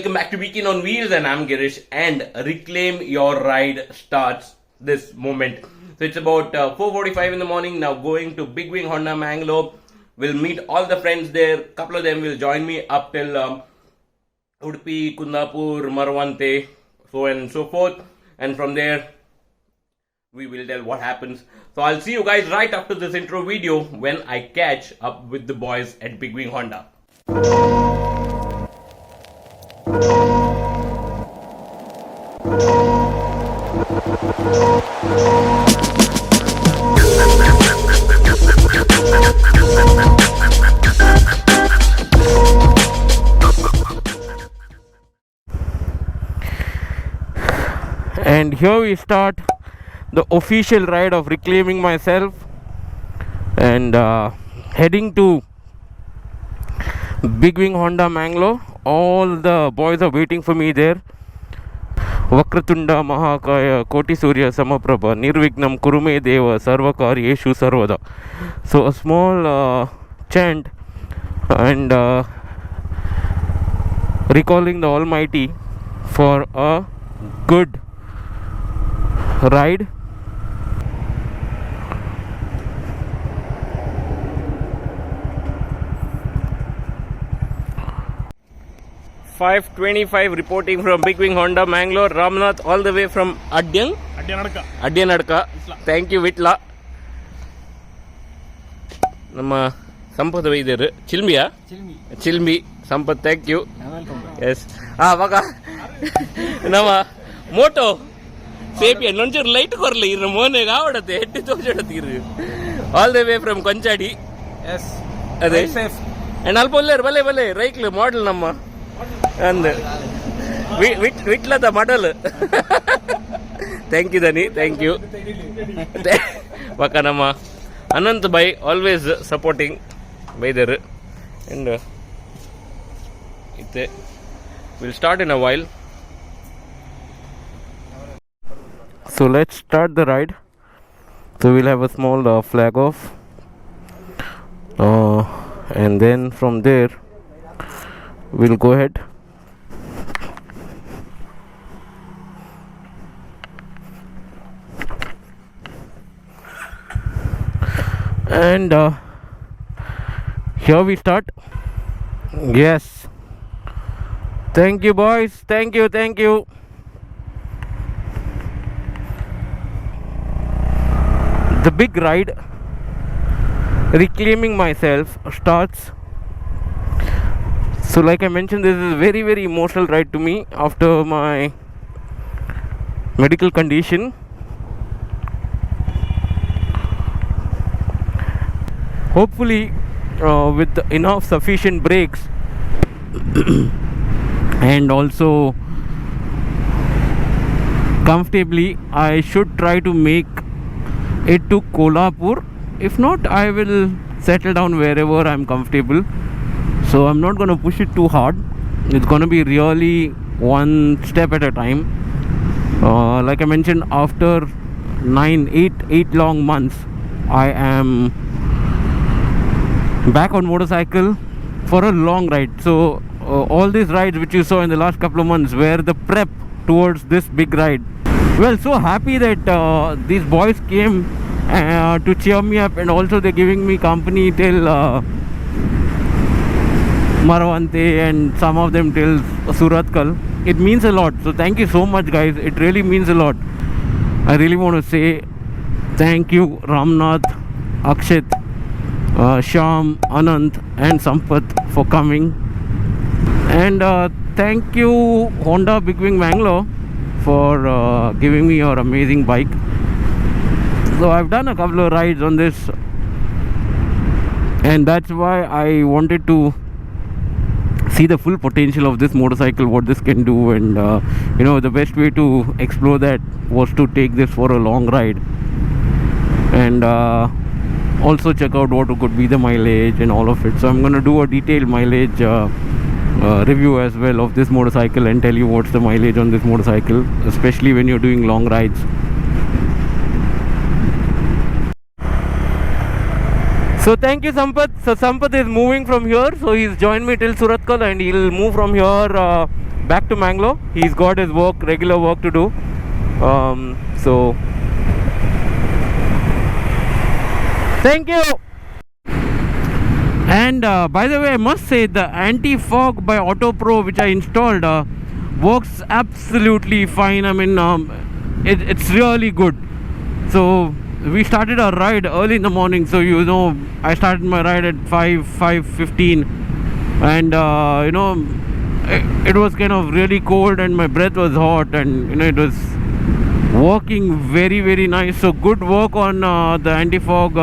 welcome back to Weekend on Wheels, and I'm Girish. And Reclaim Your Ride starts this moment. So it's about 4:45 in the morning. Now going to Big Wing Honda Mangalore. We'll meet all the friends there. Couple of them will join me up till Udupi, Kundapur, Marwante, so on and so forth. And from there, we will tell what happens. So I'll see you guys right after this intro video when I catch up with the boys at Big Wing Honda. And here we start the official ride of Reclaiming Myself, and heading to Big Wing Honda Mangalore. All the boys are waiting for me there. Vakratunda Mahakaya Koti Surya Samaprabha Nirvignam Kurume Deva Sarvakaryeshu Sarvada. So a small chant and recalling the Almighty for a good ride. "5:25 reporting from Big Wing Honda Mangalore. Ramnath all the way from Adyanadka. Thank you Vitla. Nama Sampath Vaider Chilmi Sampath, thank you. Yes. Vaga Nama Moto Sapien Nonchur light korli Ramone Gavadate head to Tojatir. All the way from Konchadi. Yes. Ade safe. And Alpoller Vale Raikle model Nama. And Vitla the model. Thank you Dani, thank you. Vakanama Anant Bhai always supporting by there. And we'll start in a while. So let's start the ride. So we'll have a small flag off, and then from there we'll go ahead. And here we start. Yes. Thank you boys. Thank you. The big ride, Reclaiming Myself, starts. So like I mentioned, this is a very, very emotional ride to me after my medical condition. Hopefully with enough sufficient brakes and also comfortably, I should try to make it to Kolhapur. If not, I will settle down wherever I'm comfortable. So I'm not going to push it too hard. It's going to be really one step at a time. Like I mentioned, after 8 long months, I am back on motorcycle for a long ride. So all these rides which you saw in the last couple of months were the prep towards this big ride. Well, so happy that these boys came to cheer me up, and also they're giving me company till Marwante and some of them till Surathkal. It means a lot. So thank you so much guys. It really means a lot. I really want to say thank you Ramnath, Akshit, Shyam, Anant and Sampath for coming. And thank you Honda Big Wing Mangalore for giving me your amazing bike. So I've done a couple of rides on this, and that's why I wanted to see the full potential of this motorcycle, what this can do. And the best way to explore that was to take this for a long ride, and also check out what could be the mileage and all of it. So I'm going to do a detailed mileage review as well of this motorcycle and tell you what's the mileage on this motorcycle, especially when you're doing long rides. So thank you Sampath. So Sampath is moving from here, so he's joined me till Surathkal, and he'll move from here back to Mangalore. He's got his work, regular work to do. So thank you. And by the way, I must say the anti-fog by Autopro which I installed works absolutely fine. I mean, it's really good. So we started our ride early in the morning. So I started my ride at 5:15, and it was kind of really cold and my breath was hot, and it was working very, very nice. So good work on the anti-fog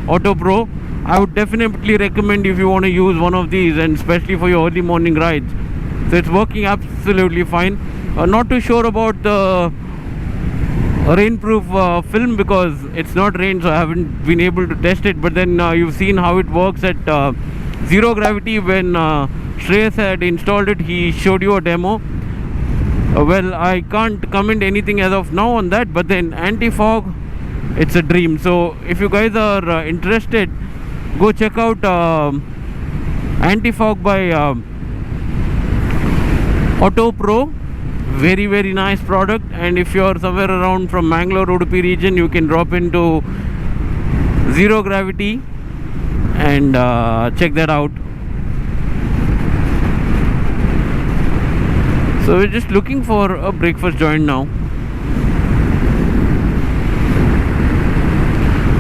Autopro. I would definitely recommend if you want to use one of these, and especially for your early morning rides. So it's working absolutely fine. Not too sure about the rainproof film because it's not rain, so I haven't been able to test it. But then you've seen how it works at zero gravity. When Shreyas had installed it, he showed you a demo. Well, I can't comment anything as of now on that, but then anti-fog, it's a dream. So if you guys are interested, go check out anti-fog by Autopro. Very, very nice product. And if you're somewhere around from Mangalore Udupi region, you can drop into zero gravity and check that out. So we're just looking for a breakfast joint now.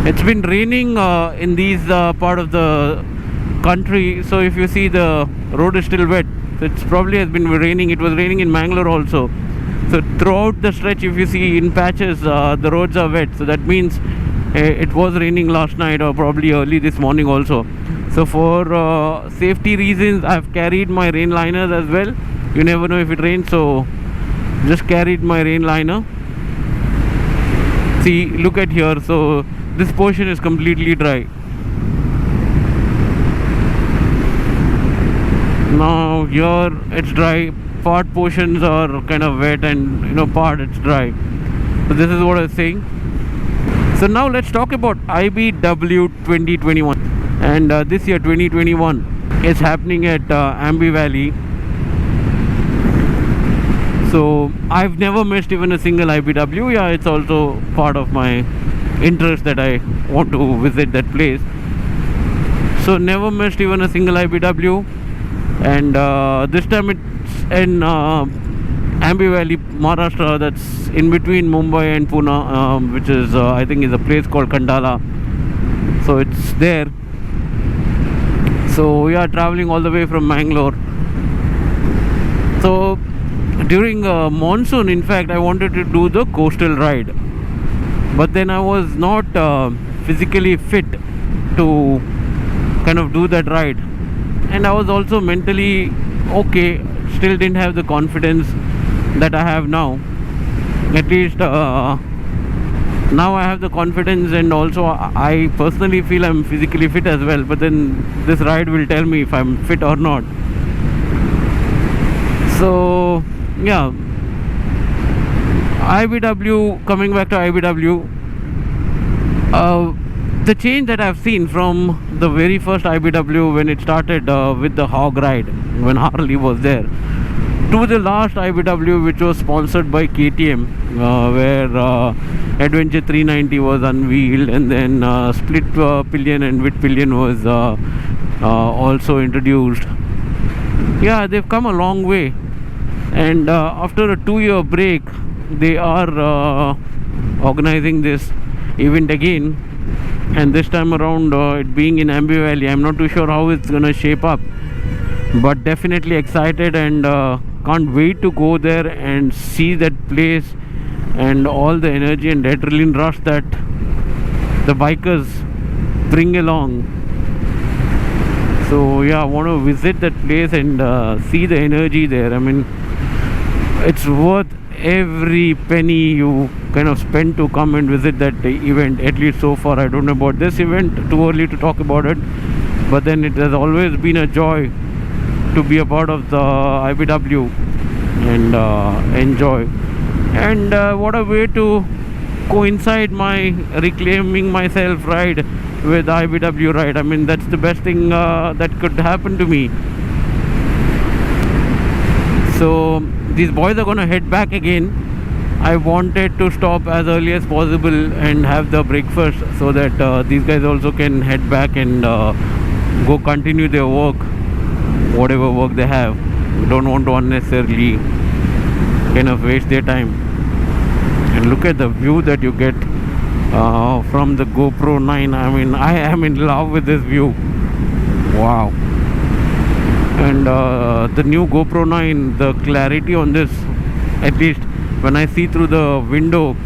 It's been raining in these part of the country, so if you see, the road is still wet. It's probably has been raining. It was raining in Mangalore also. So throughout the stretch, if you see in patches, the roads are wet. So that means it was raining last night or probably early this morning also. So for safety reasons, I've carried my rain liners as well. You never know if it rains, so just carried my rain liner. See, look at here. So this portion is completely dry. Now here it's dry. Part portions are kind of wet, and part it's dry. So this is what I was saying. So now let's talk about IBW 2021. And this year 2021 is happening at Ambi Valley. So I've never missed even a single IBW. Yeah, it's also part of my interest that I want to visit that place. So never missed even a single IBW. And this time it's in Ambi Valley, Maharashtra. That's in between Mumbai and Pune, which is I think is a place called Khandala. So it's there. So we are traveling all the way from Mangalore. So during monsoon, in fact, I wanted to do the coastal ride, but then I was not physically fit to kind of do that ride, and I was also mentally okay. Still didn't have the confidence that I have now. At least now I have the confidence, and also I personally feel I'm physically fit as well. But then this ride will tell me if I'm fit or not. So yeah, IBW, coming back to IBW, the change that I've seen from the very first IBW when it started with the hog ride, when Harley was there, to the last IBW which was sponsored by KTM, where Adventure 390 was unveiled, and then split pillion and width pillion was also introduced. Yeah, they've come a long way. And after a 2-year break, they are organizing this event again, and this time around it being in Ambi Valley. I'm not too sure how it's gonna shape up, but definitely excited, and can't wait to go there and see that place and all the energy and adrenaline rush that the bikers bring along. So yeah, I want to visit that place and see the energy there. I mean, it's worth every penny you kind of spend to come and visit that event, at least so far. I don't know about this event, too early to talk about it, but then it has always been a joy to be a part of the IBW and enjoy. And what a way to coincide my reclaiming myself ride with IBW ride. I mean, that's the best thing that could happen to me. So these boys are going to head back again. I wanted to stop as early as possible and have the breakfast so that these guys also can head back and go continue their work, whatever work they have. Don't want to unnecessarily kind of waste their time. And look at the view that you get from the GoPro 9. I mean, I am in love with this view. Wow. And the new GoPro 9, the clarity on this, at least when I see through the window,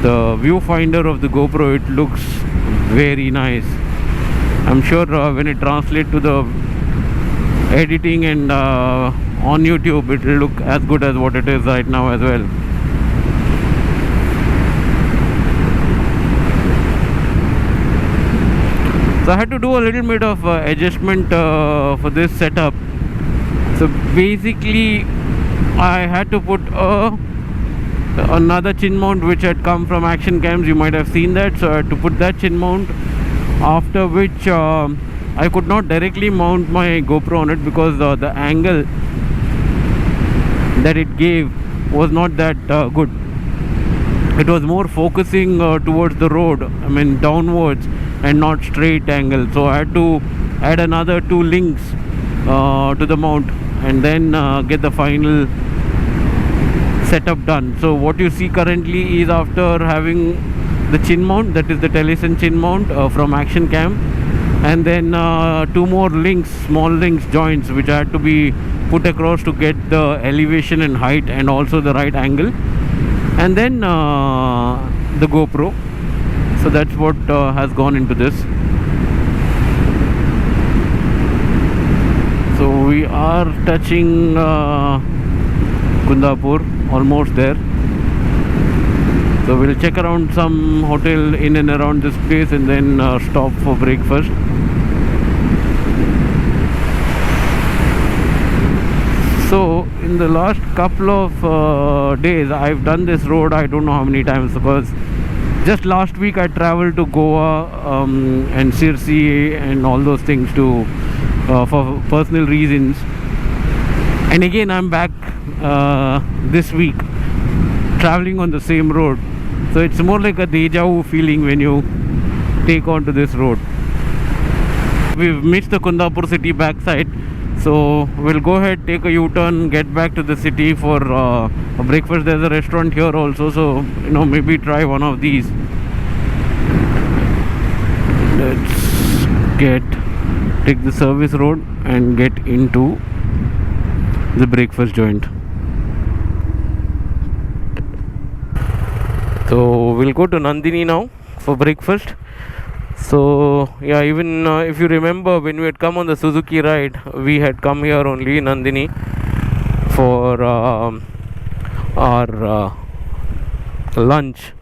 the viewfinder of the GoPro, it looks very nice. I'm sure when it translates to the editing and on YouTube, it will look as good as what it is right now as well. So I had to do a little bit of adjustment for this setup. So basically I had to put another chin mount which had come from Action Cams. You might have seen that. So I had to put that chin mount, after which I could not directly mount my GoPro on it because the angle that it gave was not that good. It was more focusing towards the road, I mean downwards, and not straight angle. So I had to add another 2 links to the mount and then get the final setup done. So what you see currently is after having the chin mount, that is the Telesun chin mount from Action Cam, and then 2 more links, small links, joints, which had to be put across to get the elevation and height and also the right angle, and then the GoPro. So that's what has gone into this. So we are touching Kundapur, almost there. So we'll check around some hotel in and around this place and then stop for breakfast. So in the last couple of days I've done this road, I don't know how many times, because just last week I traveled to Goa and Sirsi and all those things to for personal reasons, and again I'm back this week traveling on the same road. So it's more like a deja vu feeling when you take on to this road. We've missed the Kundapur city backside, so we'll go ahead, take a U-turn, get back to the city for a breakfast. There's a restaurant here also, so maybe try one of these. Let's take the service road and get into the breakfast joint. So we'll go to Nandini now for breakfast. So yeah, even if you remember, when we had come on the Suzuki ride, we had come here only, Nandini, for our lunch.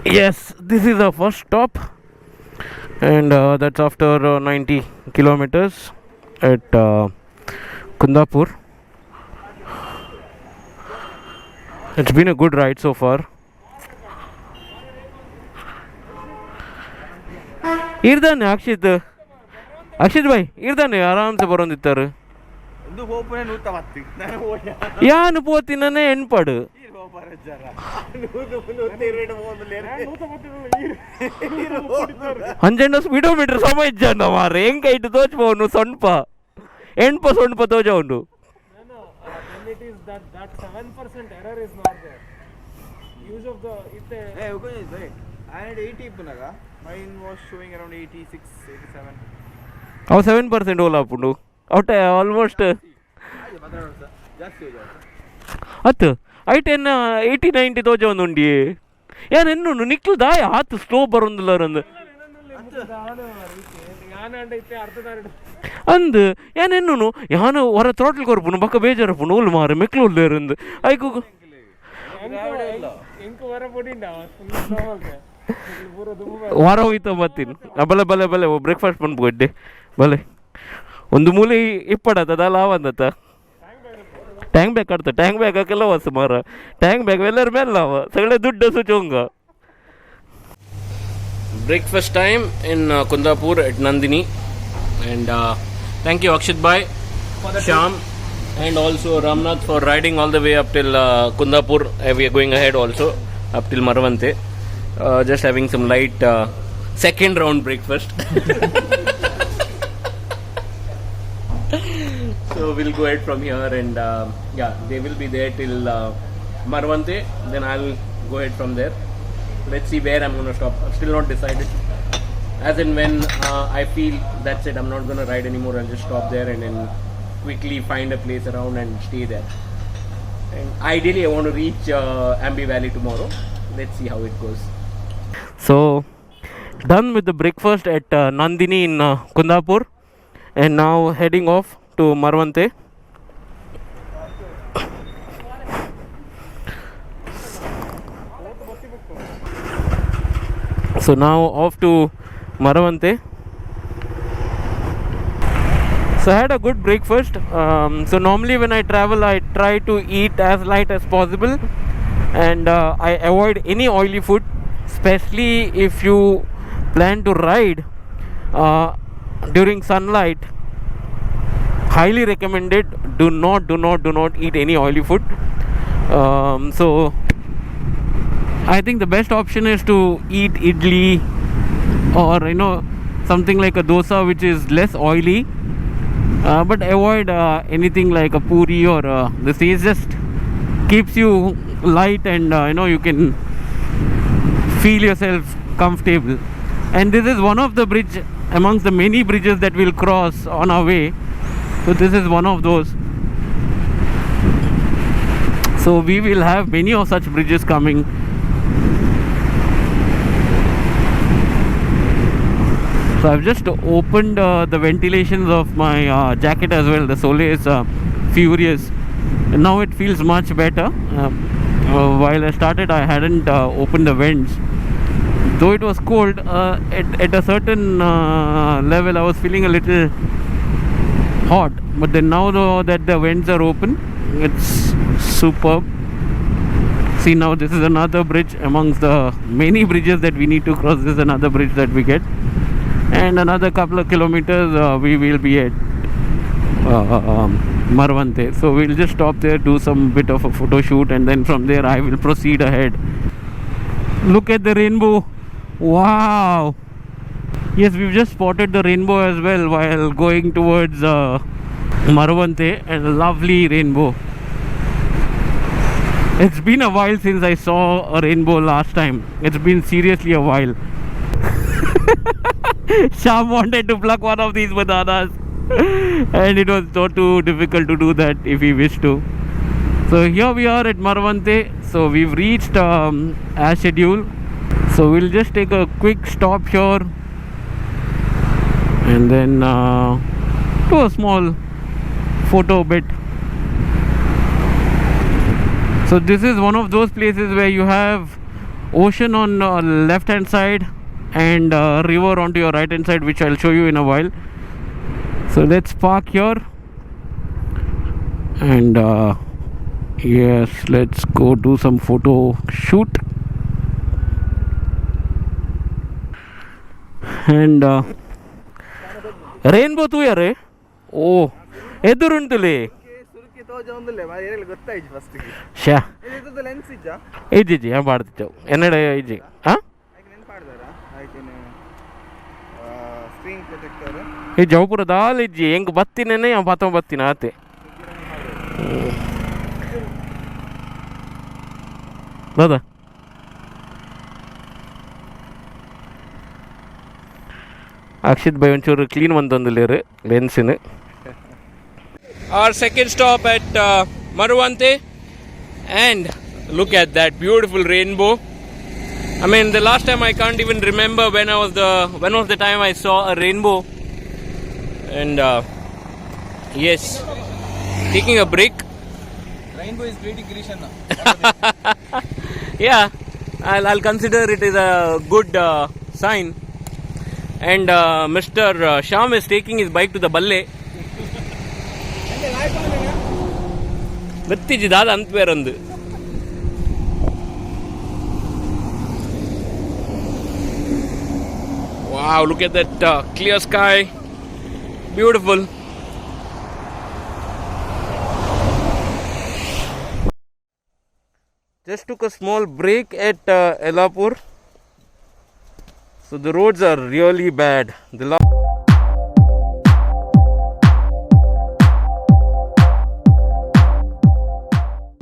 Yes, this is our first stop, and that's after 90 kilometers at Kundapur. It's been a good ride so far. ಇರ್ದಾನೆ Akshith Bhai ಇರ್ದಾನೆ ಆರಾಮ್ಸೆ ಬರೋಂದಿತ್ತಾರೆ ಯಾನು ಪೋತಿನೇ ಎಣ್ಪಾಡು ಅಂಜೆಂಡ speedometer ಸಮಯ ಇಜ್ಜಾನ ಮಾರೆ ಹೆಂಗೆ ಇಟ್ಟು ತೋಚ್ಬೋನು ಸೊಣ್ಪ ಸೊಣ್ಪ ತೋಜೌಂಡು. It is that 7% error is not there. Use of the right. I had 80 punaga. Mine was showing around 86, 87. How 7% ola pundu? Out almost. At I 80 90 thoja ondundi. Yan ennu niklu da hath slow barundilla randu. ಅಂದು ಏನೇನು ಯಾನು ಹೊರ ಥ್ರೋಟ್ಲ್ ಕೊರ್ಪುನು ಬಕ್ಕ ಬೇಜಾರಪ್ಪುನು ಓಲ್ ಮಾರೆ ಮೆಕ್ಲು ಉಳ್ಳೇರಂದು ಐಕು ವಾರ ಹೋಯ್ತ ಮತ್ತಿನ್ ಬಲೆ ಬಲೆ ಬಲೆ ಬ್ರೇಕ್ಫಾಸ್ಟ್ ಬಂದ್ಬಿಡ್ಡೆ ಬಲೆ ಒಂದು ಮೂಲೆ ಇಪ್ಪಡತ್ತದಲ್ಲ ಅವಂದತ್ತ ಟ್ಯಾಂಕ್ ಬ್ಯಾಗ್ ಕಟ್ತ ಟ್ಯಾಂಕ್ ಬ್ಯಾಗ್ ಹಾಕೆಲ್ಲ ಹೊಸ ಮಾರ ಟ್ಯಾಂಕ್ ಬ್ಯಾಗ್ ಎಲ್ಲರ ಮೇಲೆ ಅವ ಸಗಳೆ ದುಡ್ಡು ಸುಚೋಂಗ. Breakfast time in Kundapur at Nandini. And thank you Akshit Bhai, Sham, and also Ramnath for riding all the way up till Kundapur. We are going ahead also up till Marvante. Just having some light second round breakfast. So we'll go ahead from here, and yeah, they will be there till Marvante. Then I'll go ahead from there. Let's see where I'm going to stop. Still not decided. As in when I feel that's it, I'm not going to ride anymore. I'll just stop there and then quickly find a place around and stay there. And ideally I want to reach Ambi Valley tomorrow. Let's see how it goes. So done with the breakfast at Nandini in Kundapur, and now heading off to Marvante. So now off to Marvante. So I had a good breakfast. So normally when I travel, I try to eat as light as possible, and I avoid any oily food, especially if you plan to ride during sunlight. Highly recommended. Do not eat any oily food. So I think the best option is to eat idli, or something like a dosa which is less oily, but avoid anything like a puri or this. It just keeps you light, and you can feel yourself comfortable. And this is one of the bridge amongst the many bridges that we'll cross on our way. So this is one of those. So we will have many of such bridges coming. So I've just opened the ventilations of my jacket as well. The Soleil is furious, and now it feels much better. While I started, I hadn't opened the vents. Though it was cold, at a certain level I was feeling a little hot. But then now that the vents are open, it's superb. See, now this is another bridge amongst the many bridges that we need to cross. This is another bridge that we get. And another couple of kilometers we will be at Marvante. So we'll just stop there, do some bit of a photo shoot, and then from there I will proceed ahead. Look at the rainbow. Wow. Yes, we've just spotted the rainbow as well while going towards Marvante, and a lovely rainbow. It's been a while since I saw a rainbow last time. It's been seriously a while. Sham wanted to pluck one of these bananas, and it was not too difficult to do that if he wished to. So here we are at Marvante. So we've reached as scheduled. So we'll just take a quick stop here, and then do a small photo bit. So this is one of those places where you have ocean on left hand side and river onto your right hand side, which I'll show you in a while. So let's park here, and yes, let's go do some photo shoot. And rainbow tu yare. Oh, ಎದುರುಂಟುಲೆ ಸುರುಕಿ ತೋಜೊಂದುಲ್ಲೆ ಮಾರಿ ಏರೆಲ್ಲ ಗೊತ್ತಾಯ್ತು first ಗೆ ಶಾ ಇದು lens ಇಜ್ಜಾ ಇಜ್ಜಿ ಆ ಮಾಡ್ತಿತ್ತು ಎನ್ನಡೆ ಇಜ್ಜಿ ಹಾ ಐಕೆ ನೆನ್ ಪಾಡ್ದಾರಾ ಐಕೆನೆ ಸ್ಕ್ರೀನ್ ಪ್ರೊಟೆಕ್ಟರ್ ಈ ಜೌಪುರ ದಾಲ್ ಇಜ್ಜಿ ಹೆಂಗ್ ಬತ್ತಿನೇನೆ ಆ ಪಾತ ಬತ್ತಿನ ಆತೆ ದಾದಾ ಅಕ್ಷಿತ್ ಬೈ ಒಂಚೂರು clean ಬಂದೊಂದಿಲ್ಲೇರು ಲೆನ್ಸಿನ. Our second stop at Marvante, and look at that beautiful rainbow. I mean, the last time I can't even remember when was the time I saw a rainbow. And yes, taking a break. Rainbow is greeting Krishna. Yeah, I'll consider it as a good sign. And Mr. Sham is taking his bike to the Balle. ಗೊತ್ತಿಜ್ಜಿ ದಾದ ಅಂತ ಬೇರೊಂದು. Wow, look at that clear sky. Beautiful. Just took a small break at Elapur. So the roads are really bad. The last